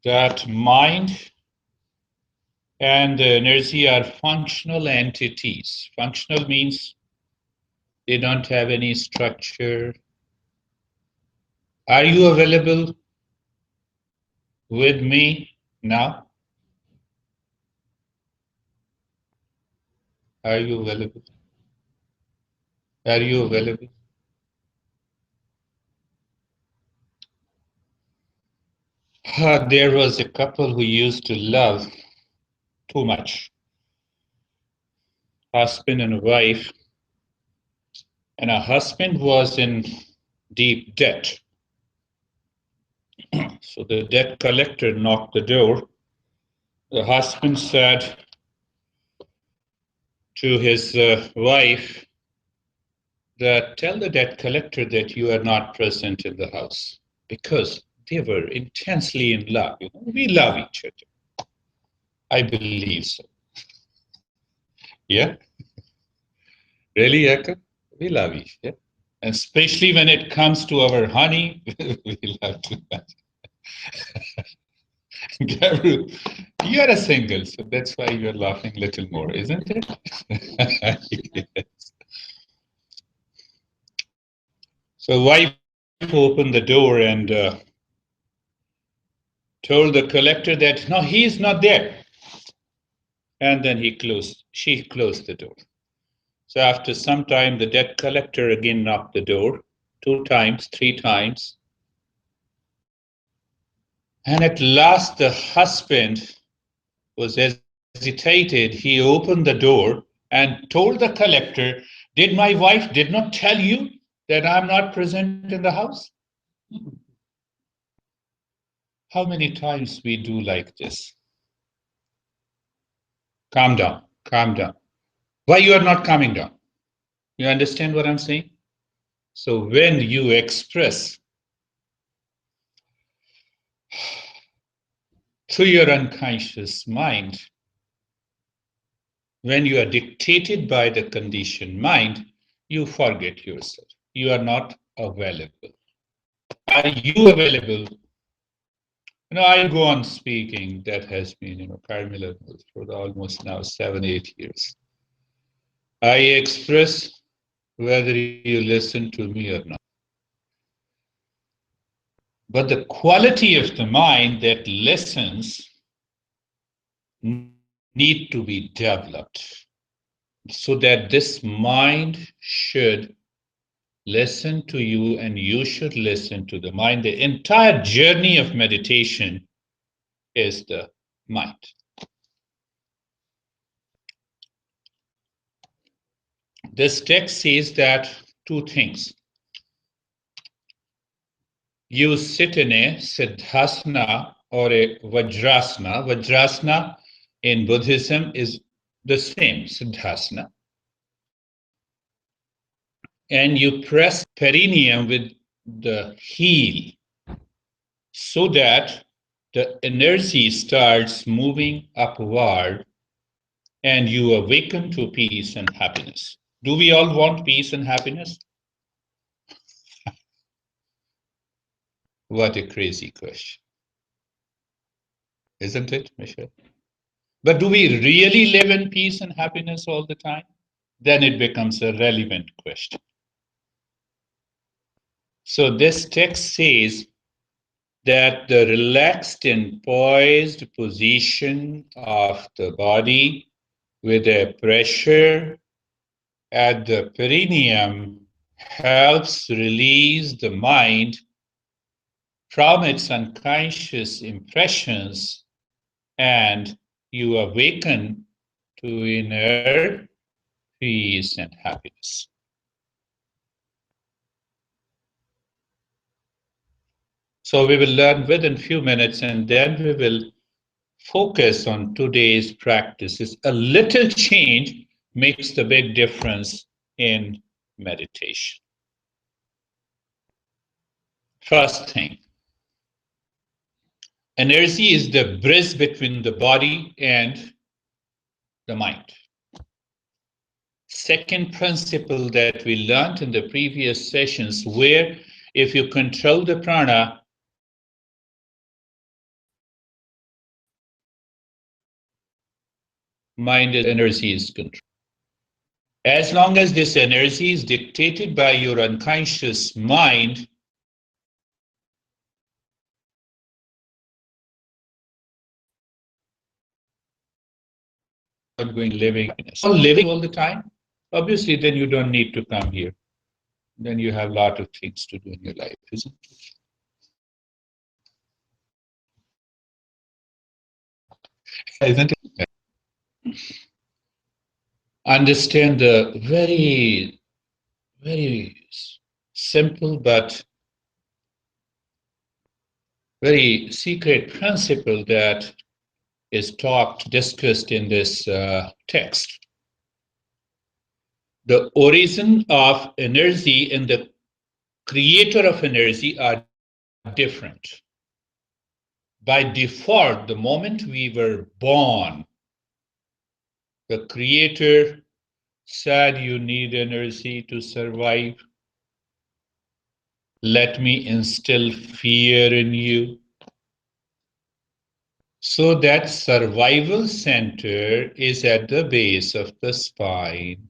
that mind and the energy are functional entities. Functional means they don't have any structure. Are you available with me now? Are you available? Are you available? There was a couple who used to love too much, husband and wife, and a husband was in deep debt. So the debt collector knocked the door. The husband said to his wife that tell the debt collector that you are not present in the house, because they were intensely in love. You know, we love each other. I believe so. Yeah, really, Yaka? We love each other. And especially when it comes to our honey, we love too much. Gabriel, you are a single, so that's why you're laughing a little more, isn't it? Yes. So wife opened the door and told the collector that no, he is not there. And then she closed the door. So after some time, the debt collector again knocked the door 2 times, 3 times. And at last, the husband was hesitated. He opened the door and told the collector, did my wife did not tell you that I'm not present in the house? How many times we do like this? Calm down, calm down. Why you are not calming down? You understand what I'm saying? So when you express through your unconscious mind, when you are dictated by the conditioned mind, you forget yourself. You are not available. Are you available? You know, I go on speaking. That has been, Carmilla, for almost now 7, 8 years. I express whether you listen to me or not. But the quality of the mind that listens need to be developed so that this mind should listen to you and you should listen to the mind. The entire journey of meditation is the mind. This text says that 2 things. You sit in a siddhasana or a vajrasana. Vajrasana in Buddhism is the same, siddhasana. And you press perineum with the heel so that the energy starts moving upward and you awaken to peace and happiness. Do we all want peace and happiness? What a crazy question, isn't it, Michelle? But do we really live in peace and happiness all the time? Then it becomes a relevant question. So this text says that the relaxed and poised position of the body with a pressure at the perineum helps release the mind from its unconscious impressions, and you awaken to inner peace and happiness. So we will learn within a few minutes, and then we will focus on today's practices. A little change makes the big difference in meditation. First thing, energy is the bridge between the body and the mind. Second principle that we learned in the previous sessions, where if you control the prana, mind is energy is control. As long as this energy is dictated by your unconscious mind, not going living all living all the time, obviously then you don't need to come here. Then you have a lot of things to do in your life, isn't it? Isn't it? Understand the very, very simple but very secret principle that is discussed in this text. The origin of energy and the creator of energy are different. By default, the moment we were born, the creator said, "You need energy to survive. Let me instill fear in you." So that survival center is at the base of the spine.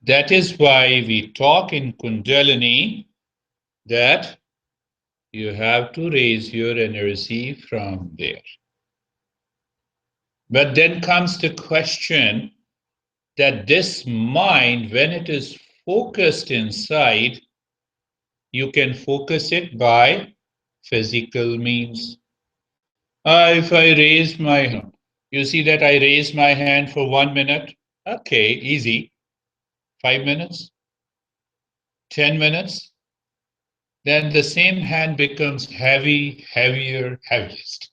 That is why we talk in Kundalini that you have to raise your energy from there. But then comes the question that this mind, when it is focused inside, you can focus it by physical means. If I raise my hand, you see that I raise my hand for 1 minute. Okay, easy. 5 minutes, 10 minutes. Then the same hand becomes heavy, heavier, heaviest.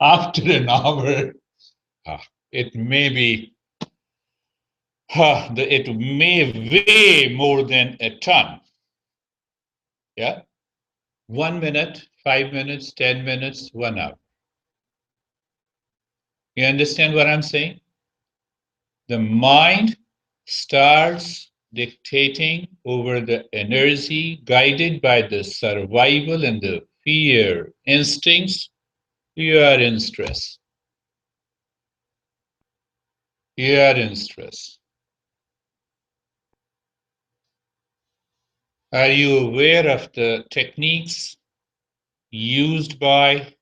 After an hour, it may be, it may weigh more than a ton. Yeah. 1 minute, 5 minutes, 10 minutes, 1 hour. You understand what I'm saying? The mind starts dictating over the energy guided by the survival and the fear instincts. You are in stress. You are in stress. Are you aware of the techniques used by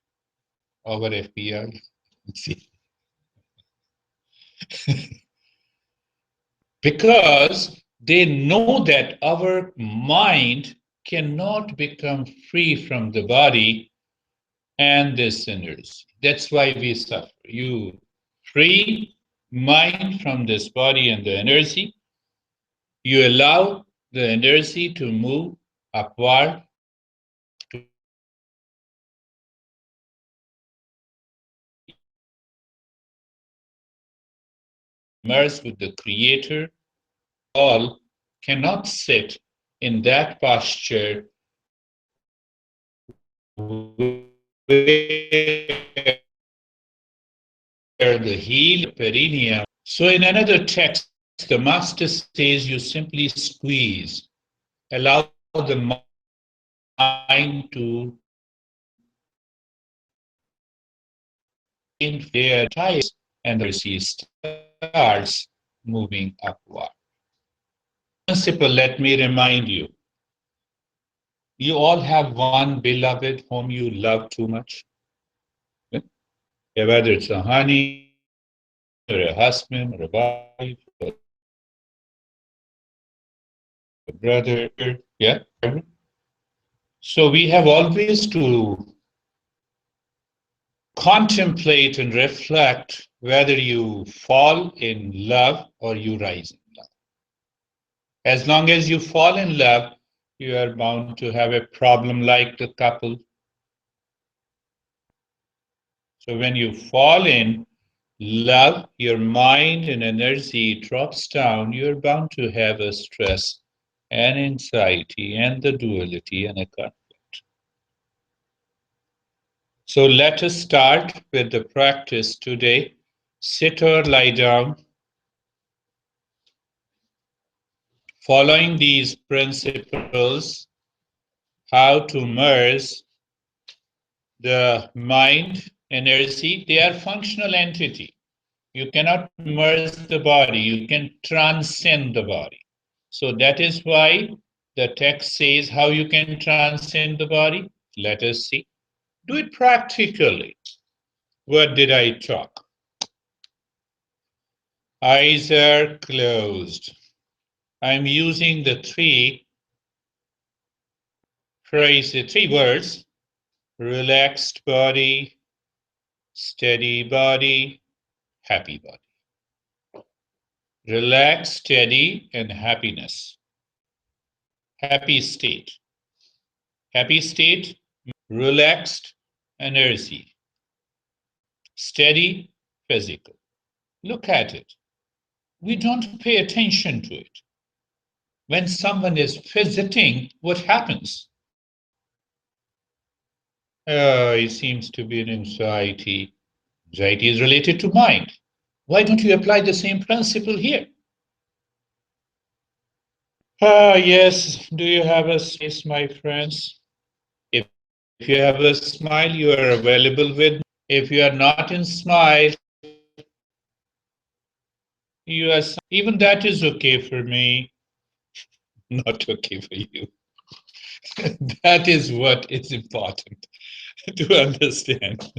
our FBI? See, because they know that our mind cannot become free from the body and this energy. That's why we suffer. You free mind from this body and the energy. You allow the energy to move upward to merge with the creator. All cannot sit in that posture where the heel perineum. So in another text, the master says you simply squeeze, allow the mind to in their tires, and the sea starts moving upward. Principle, let me remind you, you all have one beloved whom you love too much. Yeah, whether it's a honey or a husband or a wife or a brother, yeah. So we have always to contemplate and reflect whether you fall in love or you rise in love. As long as you fall in love, you are bound to have a problem like the couple. So when you fall in love, your mind and energy drops down, you're bound to have a stress and anxiety and the duality and a conflict. So let us start with the practice today. Sit or lie down, following these principles, how to merge the mind energy, they are functional entity. You cannot merge the body, you can transcend the body. So that is why the text says how you can transcend the body. Let us see. Do it practically. What did I talk? Eyes are closed. I'm using the three phrases, three words: relaxed body, steady body, happy body. Relaxed, steady, and happiness. Happy state. Happy state, relaxed energy, steady physical. Look at it. We don't pay attention to it. When someone is fidgeting, what happens? It seems to be an anxiety. Anxiety is related to mind. Why don't you apply the same principle here? Yes. Do you have a space, my friends? If you have a smile, you are available with me. If you are not in smile, you are even that is okay for me, not okay for you. That is what is important to understand.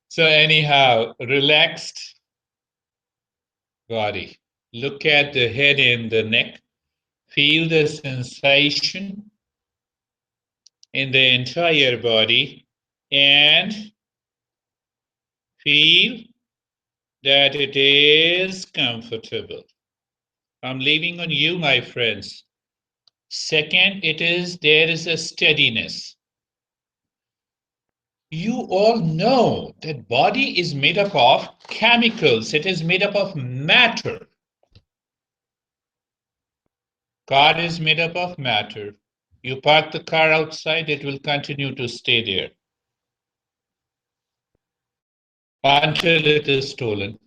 So anyhow, relaxed body. Look at the head and the neck. Feel the sensation in the entire body and feel that it is comfortable. I'm leaving on you, my friends. Second, there is a steadiness. You all know that body is made up of chemicals. It is made up of matter. Car is made up of matter. You park the car outside, it will continue to stay there until it is stolen.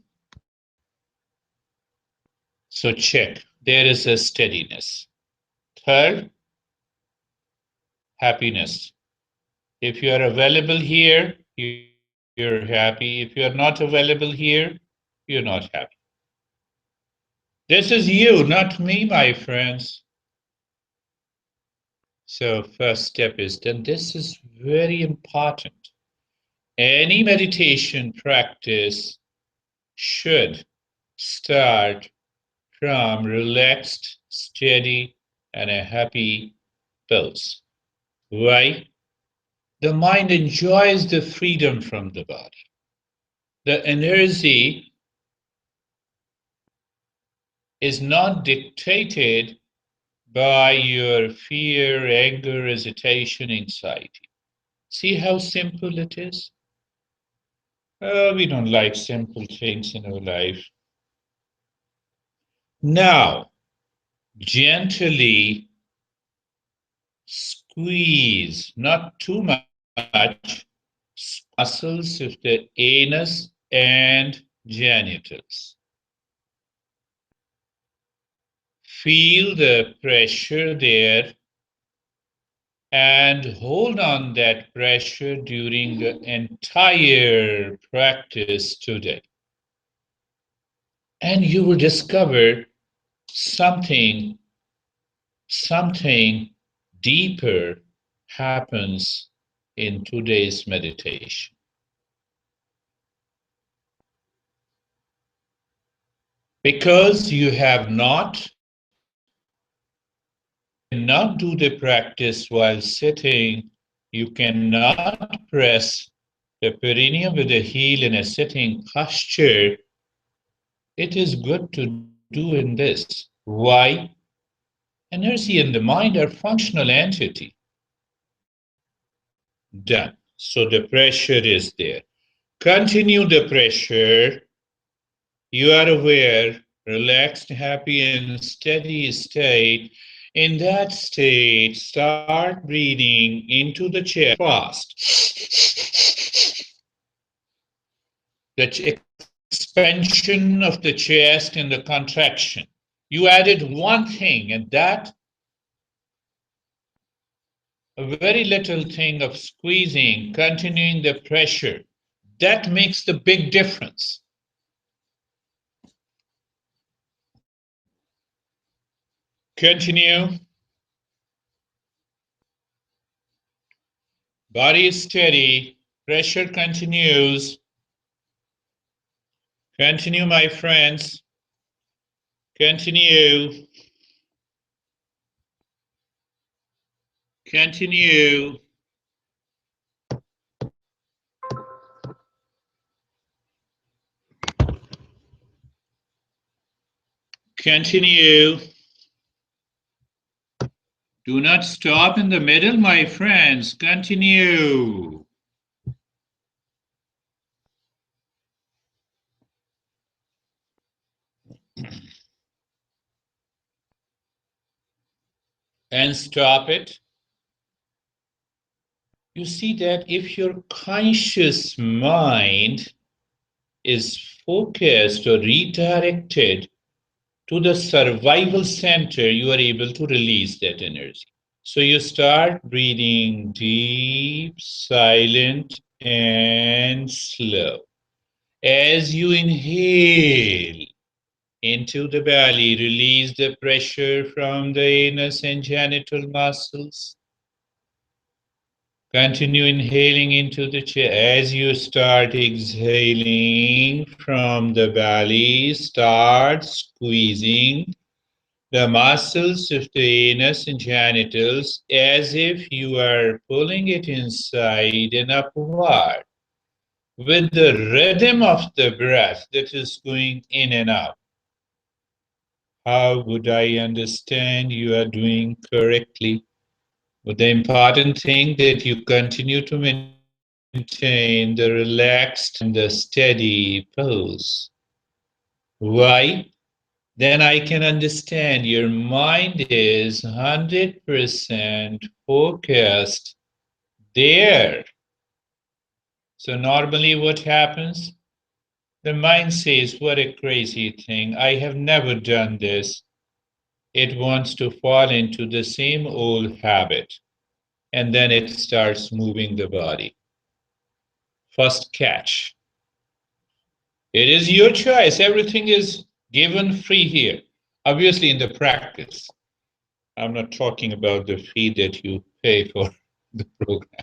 So check, there is a steadiness. Third, happiness. If you are available here, you're happy. If you are not available here, you're not happy. This is you, not me, my friends. So first step is done. This is very important. Any meditation practice should start from relaxed, steady, and a happy pulse. Why? The mind enjoys the freedom from the body. The energy is not dictated by your fear, anger, hesitation, anxiety. See how simple it is? We don't like simple things in our life. Now, gently squeeze, not too much, muscles of the anus and genitals. Feel the pressure there and hold on that pressure during the entire practice today. And you will discover something deeper happens in today's meditation. Because you have not, cannot do the practice while sitting, you cannot press the perineum with the heel in a sitting posture. It is good to do in this. Why? Energy and the mind are functional entity. Done. So the pressure is there. Continue the pressure. You are aware, relaxed, happy, and steady state. In that state, start breathing into the chest fast. The expansion of the chest and the contraction. You added one thing, and that a very little thing of squeezing, continuing the pressure. That makes the big difference. Continue. Body is steady. Pressure continues. Continue, my friends. Continue. Continue. Continue. Do not stop in the middle, my friends. Continue. And stop it. You see that if your conscious mind is focused or redirected to the survival center, you are able to release that energy. So you start breathing deep, silent, and slow. As you inhale into the belly, release the pressure from the anus and genital muscles. Continue inhaling into the chest. As you start exhaling from the belly, start squeezing the muscles of the anus and genitals as if you are pulling it inside and upward with the rhythm of the breath that is going in and out. How would I understand you are doing correctly? But the important thing that you continue to maintain the relaxed and the steady pose. Why? Then I can understand your mind is 100% focused there. So normally what happens? The mind says, what a crazy thing. I have never done this. It wants to fall into the same old habit. And then it starts moving the body. First catch. It is your choice. Everything is given free here. Obviously, in the practice. I'm not talking about the fee that you pay for the program.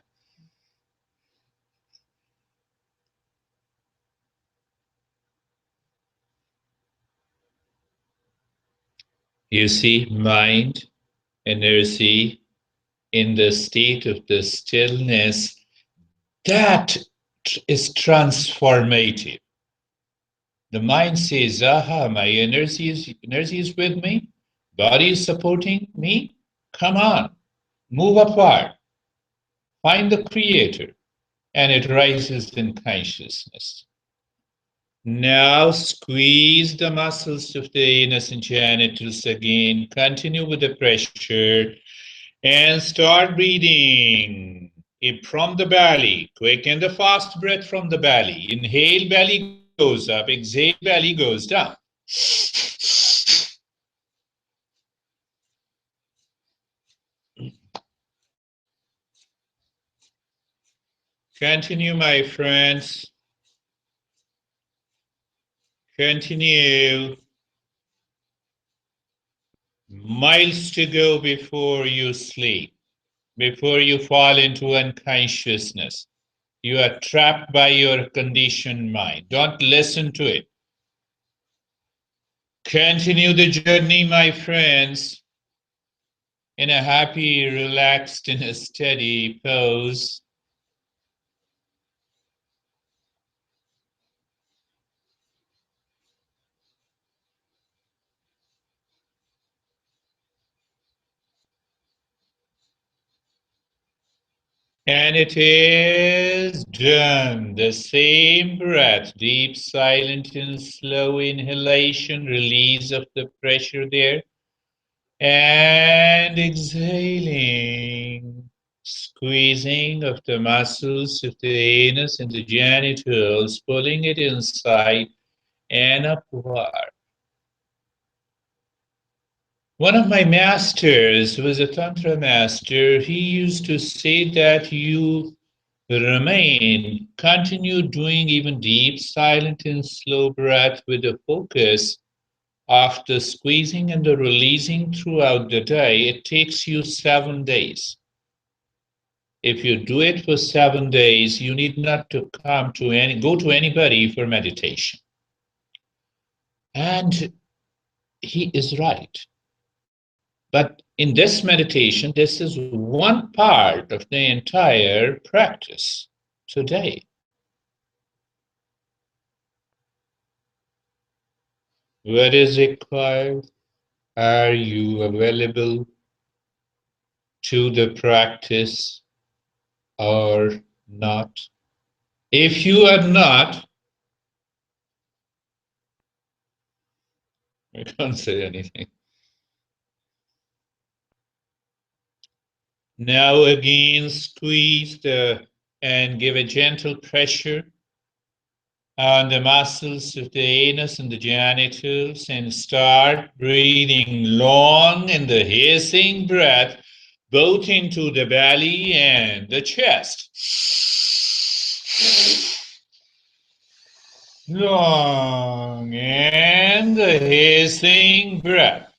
You see, mind, energy in the state of the stillness, that is transformative. The mind says, aha, my energy is with me, body is supporting me. Come on, move apart, find the creator, and it rises in consciousness. Now squeeze the muscles of the anus and genitals again. Continue with the pressure and start breathing from the belly. Quicken the fast breath from the belly. Inhale, belly goes up. Exhale, belly goes down. Continue, my friends. Continue. Miles to go before you sleep, before you fall into unconsciousness. You are trapped by your conditioned mind. Don't listen to it. Continue the journey, my friends, in a happy, relaxed, and a steady pose. And it is done. The same breath, deep, silent, and slow inhalation, release of the pressure there. And exhaling, squeezing of the muscles of the anus and the genitals, pulling it inside and upward. One of my masters was a Tantra master. He used to say that you Remain, continue doing even deep, silent, and slow breath with a focus. After squeezing and the releasing throughout the day, it takes you 7 days. If you do it for 7 days, you need not to go to anybody for meditation. And he is right. But in this meditation, this is one part of the entire practice today. What is required? Are you available to the practice or not? If you are not, I can't say anything. Now again, and give a gentle pressure on the muscles of the anus and the genitals and start breathing long in the hissing breath, both into the belly and the chest. Long and the hissing breath.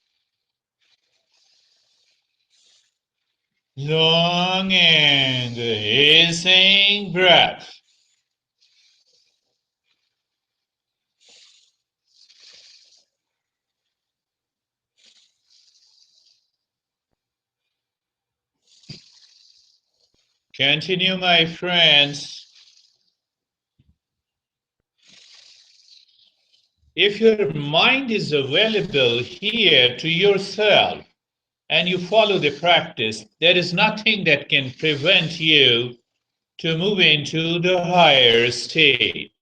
Long and the hissing breath. Continue, my friends. If your mind is available here to yourself and you follow the practice, there is nothing that can prevent you to move into the higher state.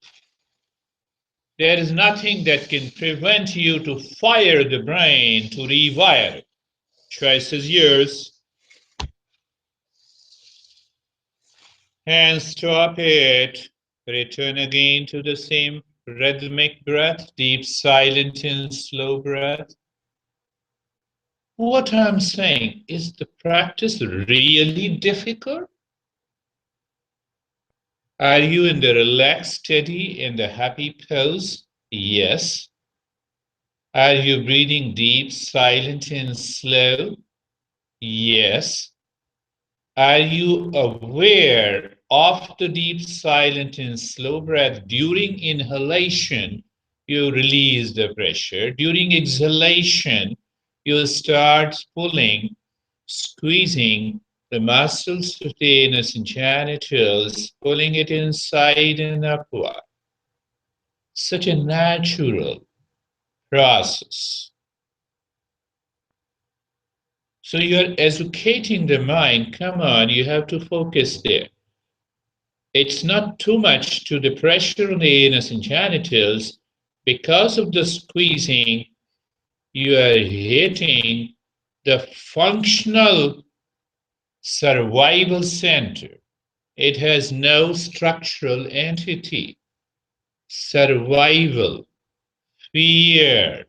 There is nothing that can prevent you to fire the brain to rewire. Choice is yours. And stop it. Return again to the same rhythmic breath, deep, silent, and slow breath. What I'm saying is the practice really difficult? Are you in the relaxed, steady, and the happy pose? Yes. Are you breathing deep, silent, and slow? Yes. Are you aware of the deep, silent, and slow breath? During inhalation, you release the pressure. During exhalation, you start pulling, squeezing the muscles of the anus and genitals, pulling it inside and upward. Such a natural process. So you're educating the mind. Come on, you have to focus there. It's not too much to the pressure on the anus and genitals. Because of the squeezing, you are hitting the functional survival center. It has no structural entity. Survival, fear,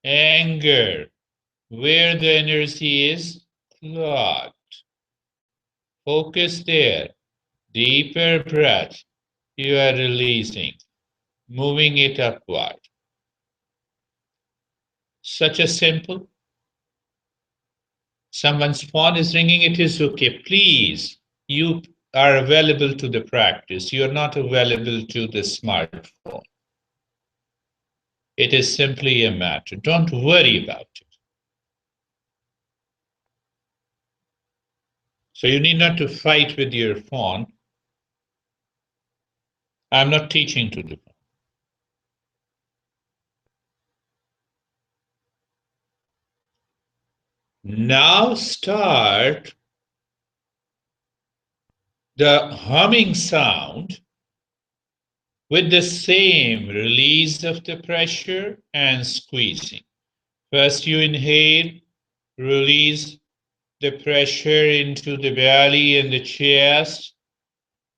anger, where the energy is clogged. Focus there. Deeper breath. You are releasing, moving it upward. Such a simple. Someone's phone is ringing, it is okay. Please, you are available to the practice. You are not available to the smartphone. It is simply a matter. Don't worry about it. So you need not to fight with your phone. I'm not teaching to do. Now start the humming sound with the same release of the pressure and squeezing. First you inhale, release the pressure into the belly and the chest.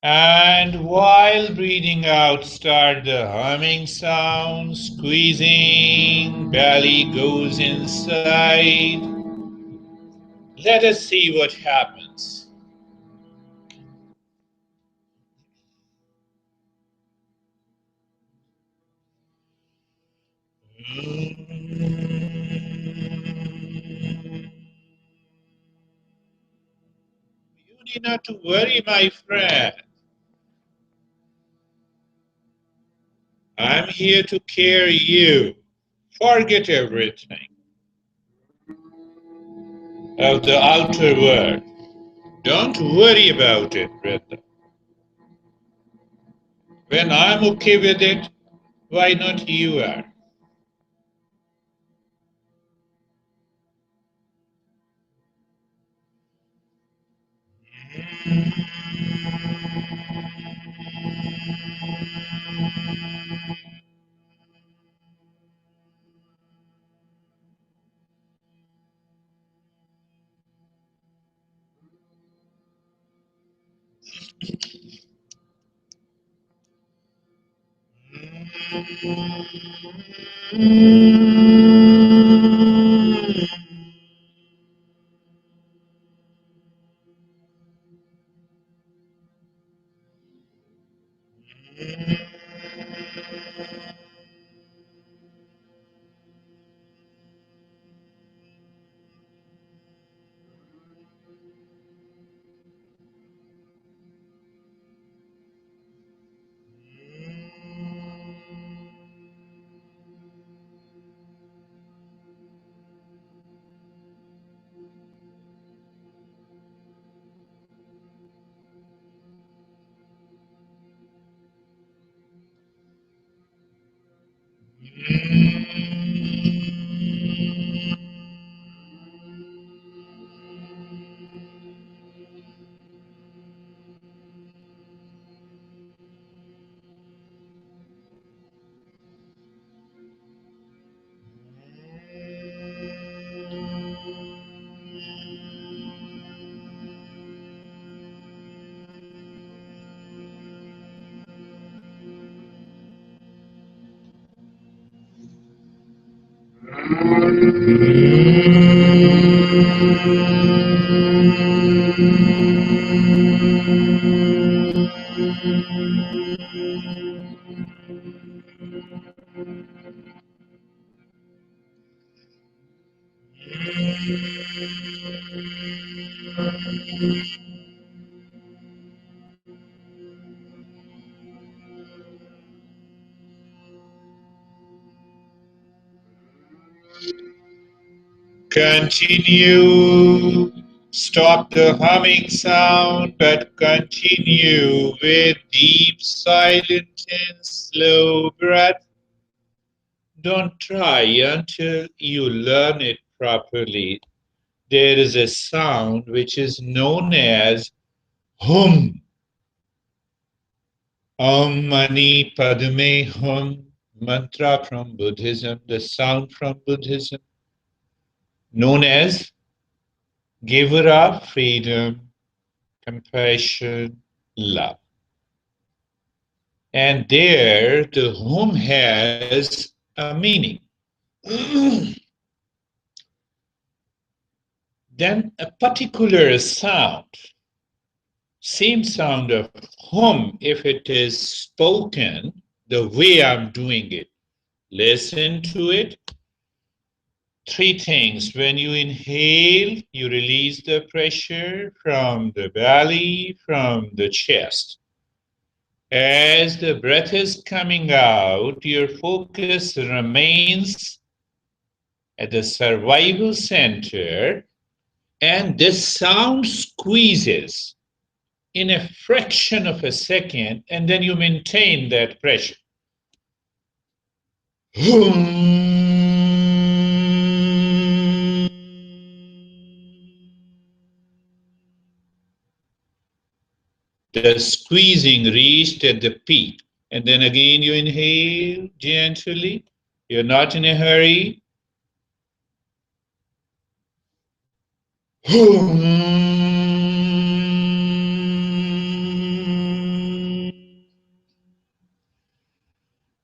And while breathing out, start the humming sound, squeezing, belly goes inside. Let us see what happens. You need not to worry, my friend. I'm here to carry you. Forget everything of the outer world. Don't worry about it, brother. When I'm okay with it, why not you are? Continue. Stop the humming sound, but continue with deep, silent, and slow breath. Don't try until you learn it properly. There is a sound which is known as hum. Om Mani Padme Hum, mantra from Buddhism, the sound from Buddhism, known as giver of freedom, compassion, love. And there, the hum has a meaning. Then a particular sound, same sound of hum, if it is spoken the way I'm doing it, listen to it. Three things. When you inhale, you release the pressure from the belly, from the chest. As the breath is coming out, your focus remains at the survival center, and this sound squeezes in a fraction of a second, and then you maintain that pressure. The squeezing reached at the peak. And then again you inhale gently. You're not in a hurry.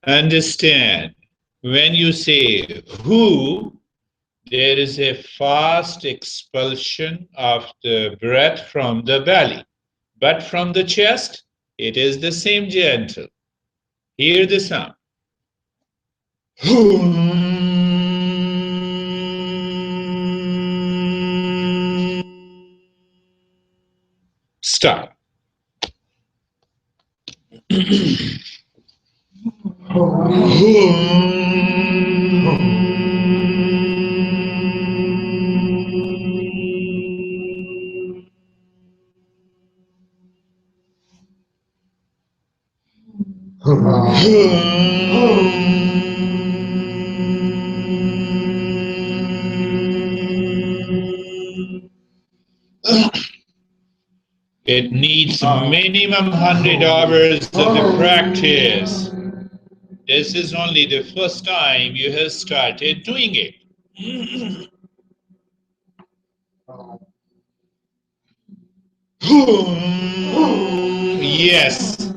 Understand, when you say who, there is a fast expulsion of the breath from the belly. But from the chest, it is the same gentle. Hear the sound. Start. It needs minimum 100 hours of the practice. This is only the first time you have started doing it. Yes,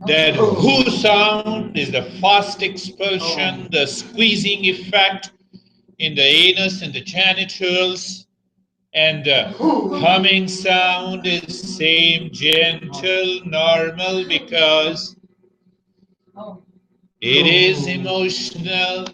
that whoo sound is the fast expulsion, the squeezing effect in the anus and the genitals, and the humming sound is same gentle, normal because it is emotional.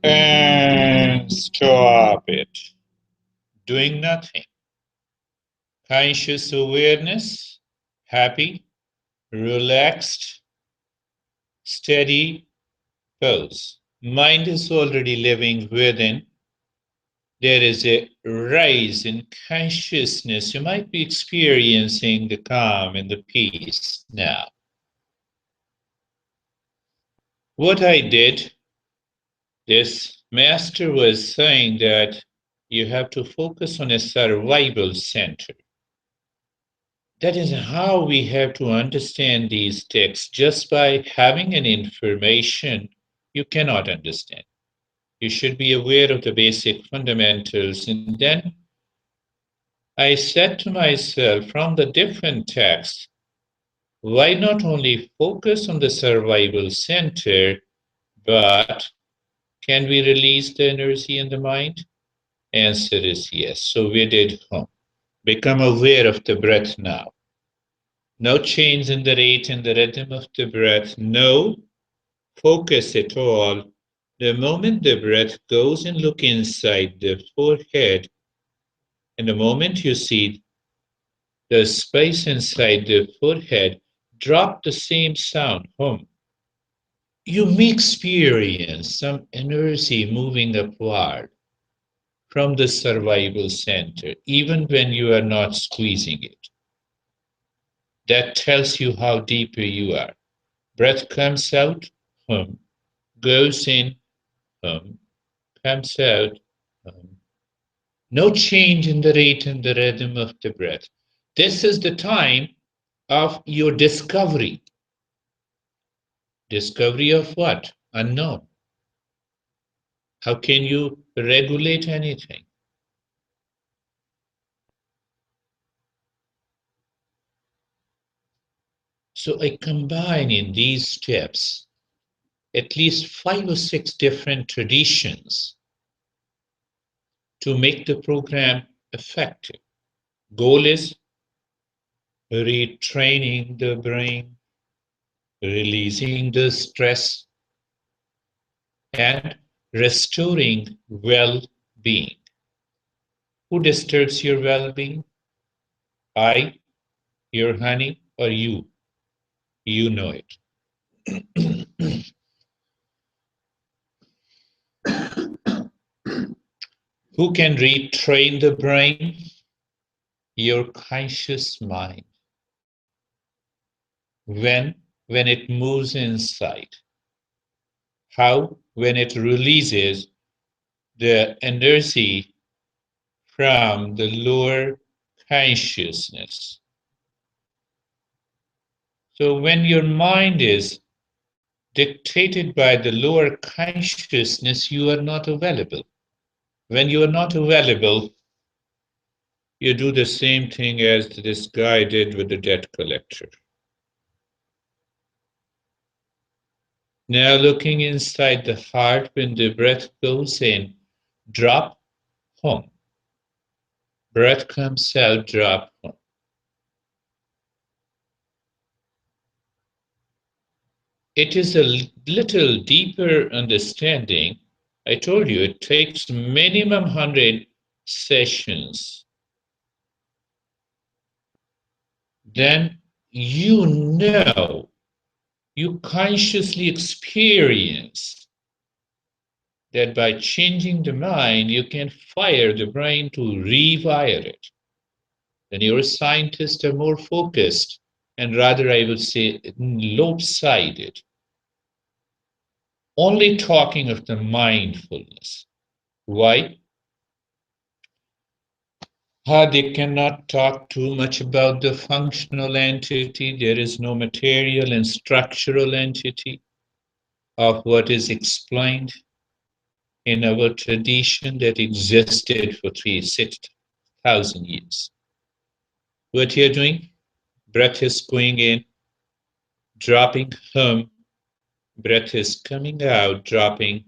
And stop it. Doing nothing. Conscious awareness, happy, relaxed, steady pose. Mind is already living within. There is a rise in consciousness. You might be experiencing the calm and the peace now. What I did, this master was saying that you have to focus on a survival center. That is how we have to understand these texts. Just by having an information, you cannot understand. You should be aware of the basic fundamentals. And then I said to myself, from the different texts, why not only focus on the survival center, but can we release the energy in the mind? Answer is yes. So we did home. Become aware of the breath now. No change in the rate and the rhythm of the breath. No focus at all. The moment the breath goes and look inside the forehead, and the moment you see the space inside the forehead, drop the same sound, hum. You may experience some energy moving upward from the survival center, even when you are not squeezing it. That tells you how deeper you are. Breath comes out, hum, goes in, comes out, hum. No change in the rate and the rhythm of the breath. This is the time of your discovery. Discovery of what? Unknown. How can you regulate anything? So I combine in these steps at least 5 or 6 different traditions to make the program effective. Goal is retraining the brain, releasing the stress, and restoring well being. Who disturbs your well being? I, your honey, or you? You know it. Who can retrain the brain? Your conscious mind. When? When it moves inside. How? When it releases the energy from the lower consciousness. So when your mind is dictated by the lower consciousness, you are not available. When you are not available, you do the same thing as this guy did with the debt collector. Now, looking inside the heart, when the breath goes in, drop home. Breath comes out, drop home. It is a little deeper understanding. I told you it takes minimum 100 sessions. Then you know, you consciously experience that by changing the mind, you can fire the brain to rewire it. The neuroscientists are more focused and rather, I would say, lopsided, only talking of the mindfulness. Why? They cannot talk too much about the functional entity. There is no material and structural entity of what is explained in our tradition that existed for 6,000 years. What you're doing, breath is going in, dropping hum, breath is coming out, dropping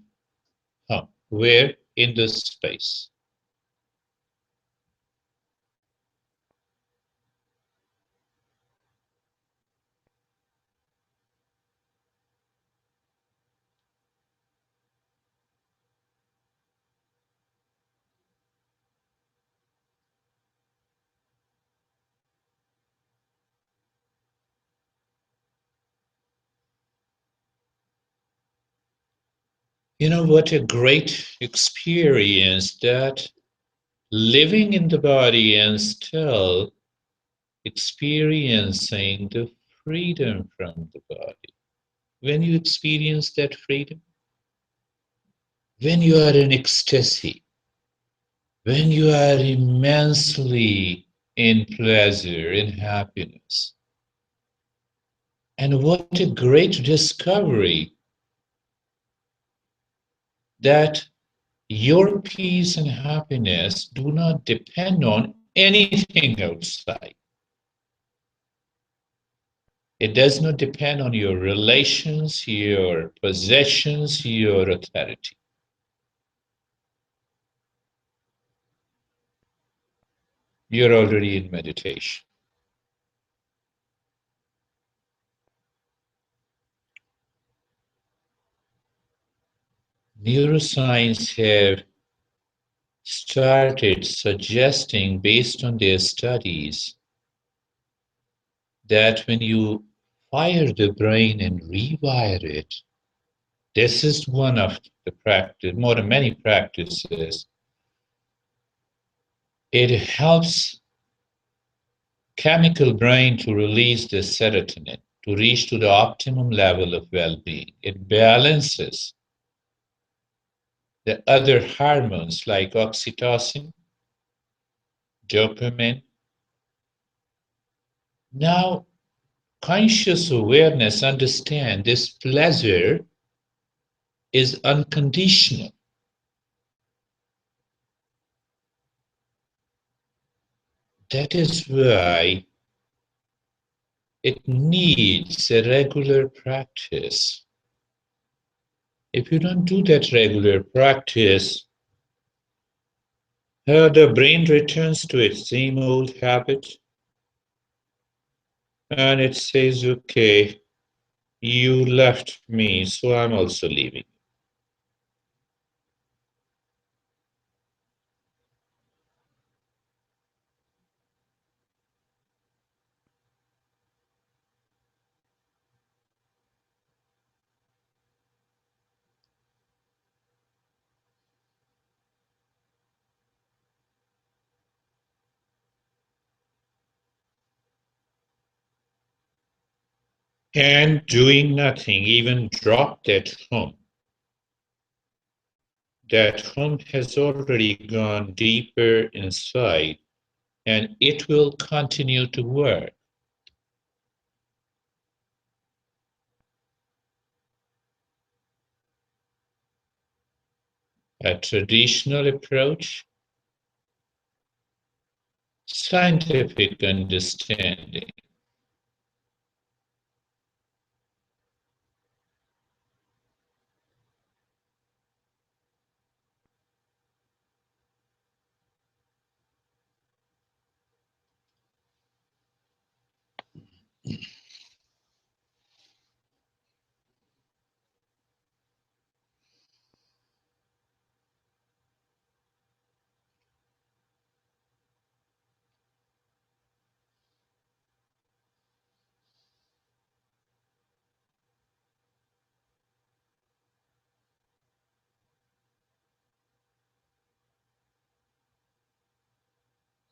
hum. Where? In the space. You know what a great experience that living in the body and still experiencing the freedom from the body. When you experience that freedom, when you are in ecstasy, when you are immensely in pleasure, in happiness. And what a great discovery that your peace and happiness do not depend on anything outside. It does not depend on your relations, your possessions, your authority. You're already in meditation. Neuroscience have started suggesting, based on their studies, that when you fire the brain and rewire it, this is one of the practice, more than many practices. It helps chemical brain to release the serotonin, to reach to the optimum level of well-being. It balances the other hormones like oxytocin, dopamine. Now, conscious awareness understand this pleasure is unconditional. That is why it needs a regular practice. If you don't do that regular practice, the brain returns to its same old habit and it says, okay, you left me, so I'm also leaving. and doing nothing, even dropped at home, that home has already gone deeper inside and it will continue to work. A traditional approach, scientific understanding.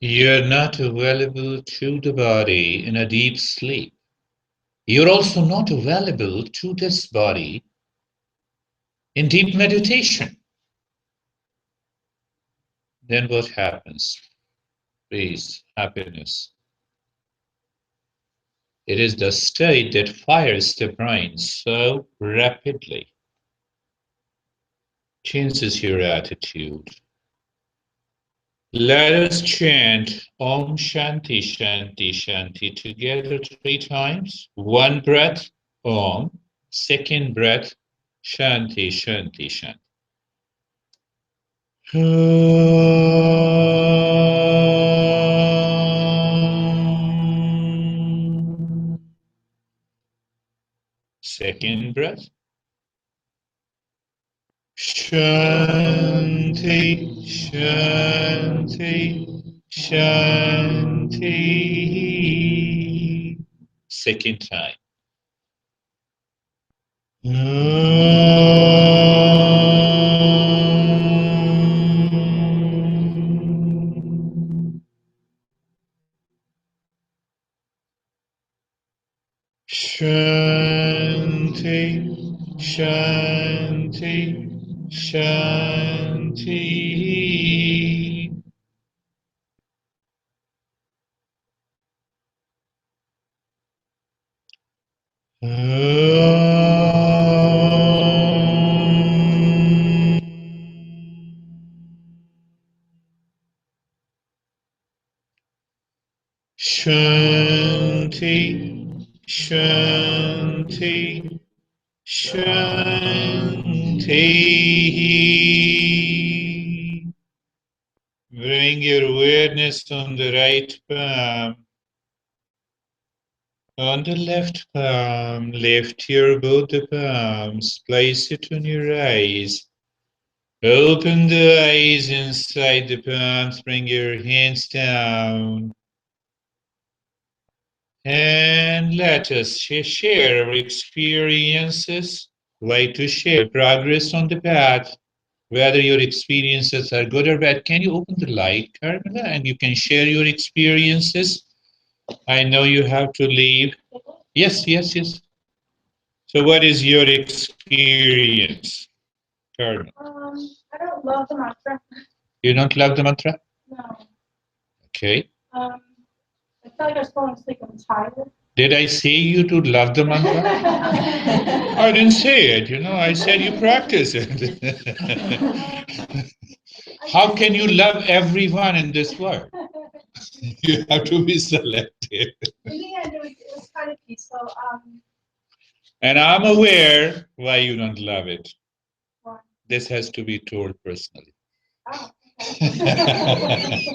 You're not available to the body in a deep sleep. You're also not available to this body in deep meditation. Then what happens? Peace, happiness. It is the state that fires the brain so rapidly, changes your attitude. Let us chant Om Shanti Shanti Shanti together 3 times. One breath, Om. Second breath, Shanti Shanti Shanti. Second breath. Shanti, Shanti, Shanti. Second time. Shanti, Shanti, Shanti. Shanti, Shanti, Shanti. Bring your awareness on the right palm. On the left palm, lift your both the palms, place it on your eyes. Open the eyes inside the palms, bring your hands down. And let us share our experiences, like to share progress on the path, whether your experiences are good or bad. Can you open the light, Carmela, and you can share your experiences? I know you have to leave. Yes, yes, yes. So what is your experience, Carmela? I don't love the mantra. You don't love the mantra? No. Okay. I felt like I was falling asleep. I'm tired. Did I say you to love the mantra? I didn't say it, I said you practice it. How can you love everyone in this world? You have to be selective. In the end, it was kind of peaceful. And I'm aware why you don't love it. Why? This has to be told personally. Oh, okay.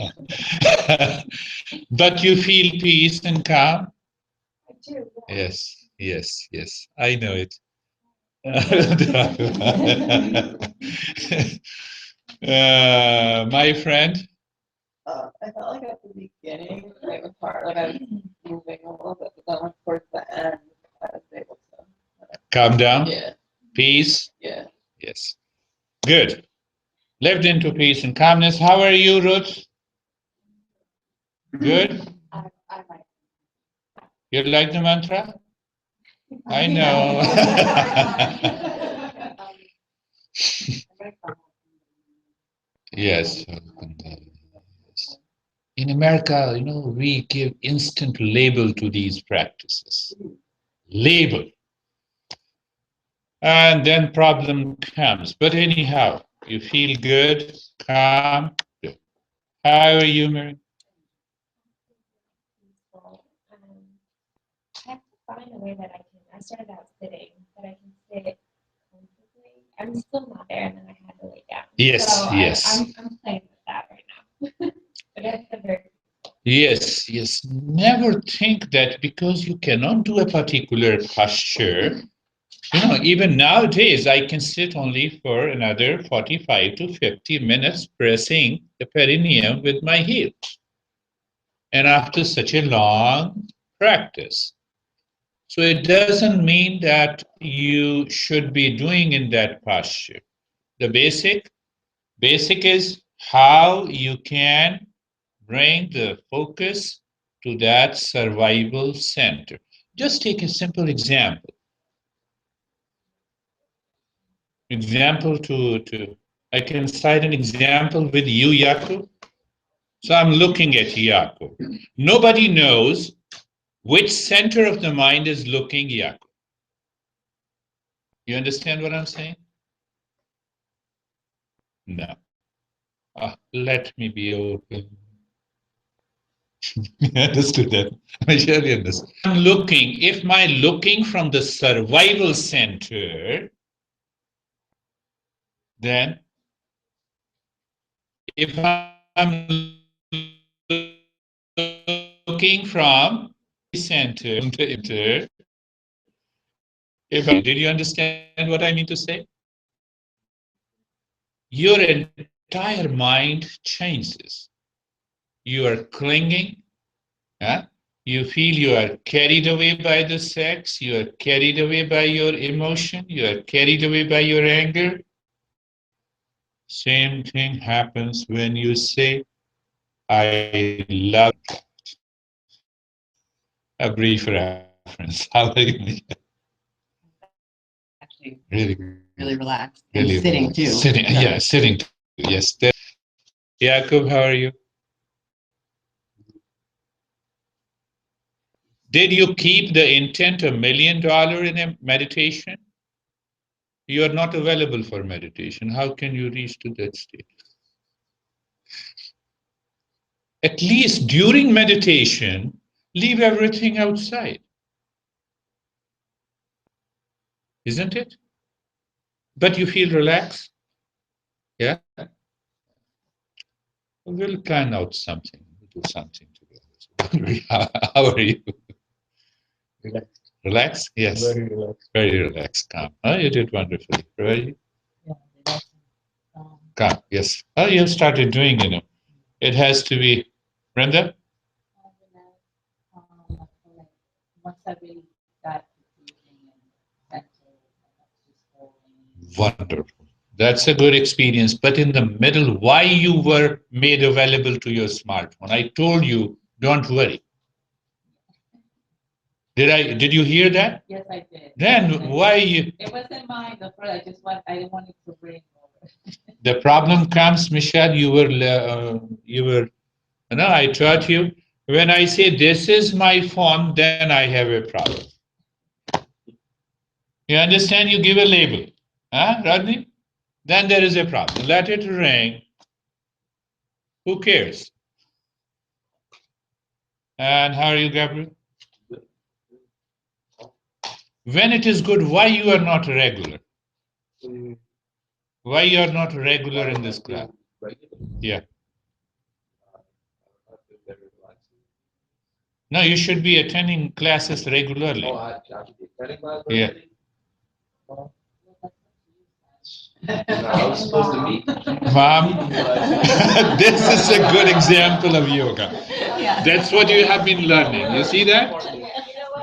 But you feel peace and calm? I do. Yeah. Yes, yes, yes. I know it. My friend? I felt like at the beginning it was hard, like I was moving a little bit, but then like towards the end, I was able to Calm down? Yeah. Peace? Yeah. Yes. Good. Lived into peace and calmness. How are you, Ruth? Good? I might. You like the mantra? I know. Yes. In America, we give instant label to these practices. Label. And then problem comes. But anyhow, you feel good, calm. Good. How are you, Mary? Peaceful. I have to find a way that I started out sitting, that I can sit comfortably. I'm still not there, and then I had to lay down. Yes, so yes. I'm playing with that right now. But it's a very Yes, yes. Never think that because you cannot do a particular posture. Even nowadays, I can sit only for another 45 to 50 minutes pressing the perineum with my heel. And after such a long practice. So it doesn't mean that you should be doing in that posture. The basic is how you can bring the focus to that survival center. Just take a simple example. I can cite an example with you, Yaku. So I'm looking at Yaku. Nobody knows which center of the mind is looking Yaku. You understand what I'm saying? No. Let me be open. Understood that. I surely understand. If my looking from the survival center, then if I'm looking from center, did you understand what I mean to say? Your entire mind changes. You are clinging. You feel you are carried away by the sex. You are carried away by your emotion. You are carried away by your anger. Same thing happens when you say, I love. A brief reference. How are you? Actually, Really good. really relaxed. Really And sitting relaxed. too. Sitting, So- yeah, sitting too. Yes. Jakub, how are you? Did you keep the intent $1 million in a meditation? You are not available for meditation. How can you reach to that state? At least during meditation, leave everything outside. Isn't it? But you feel relaxed? Yeah? We'll plan out something. We'll do something together. How are you? Relaxed. Relaxed? Yes. Very relaxed. Very relaxed, calm. Oh, you did wonderfully. Very Yeah, relaxing. calm. Yes. Oh, you started doing, It has to be. Brenda? Once I really got to breathing and just holding. Wonderful. That's a good experience. But in the middle, why you were made available to your smartphone? I told you, don't worry. Did you hear that? Yes, I did. Then why you? It wasn't mine. The first, I didn't want it to bring over. The problem comes, Michelle. I taught you. When I say this is my phone, then I have a problem. You understand? You give a label, Rodney? Then there is a problem. Let it ring. Who cares? And how are you, Gabriel? When it is good, why you are not regular? Why you are not regular in this class? Yeah. No, you should be attending classes regularly. Yeah. I was supposed to meet. Mom, this is a good example of yoga. Yeah. That's what you have been learning. You see that?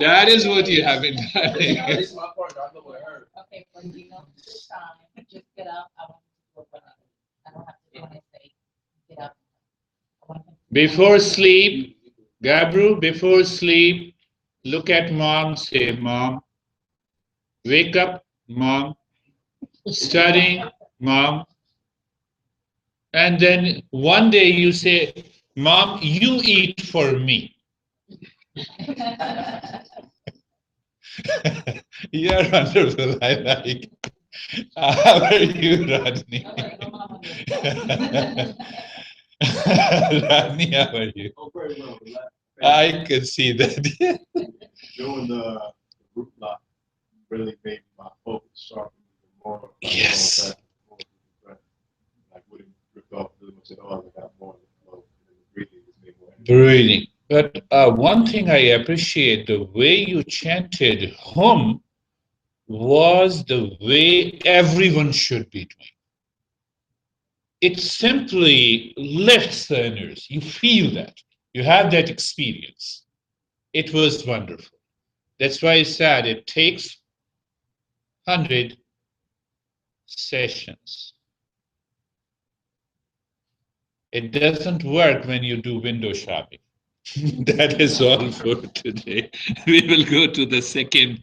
That is what you have been learning. This is my part. I know what I heard. Okay, when you know this time, just get up. I want you to work on it. I don't have to, when I say get up. I want him to- Before sleep, Gabriel, before sleep, look at mom, say, Mom, Wake up, mom. Studying, mom. And then one day you say, Mom, you eat for me. You're wonderful. I like. How are you, Rodney? Rodney, how are you? Oh, very well. I can see that. Doing the group block really made my focus sharpen even more. Yes. I wouldn't drift off too much at all. I got more in the flow. And the breathing was made more. Breathing. But one thing I appreciate, the way you chanted hum was the way everyone should be doing. It simply lifts the energy. You feel that. You have that experience. It was wonderful. That's why I said it takes 100 sessions. It doesn't work when you do window shopping. That is all for today. We will go to the second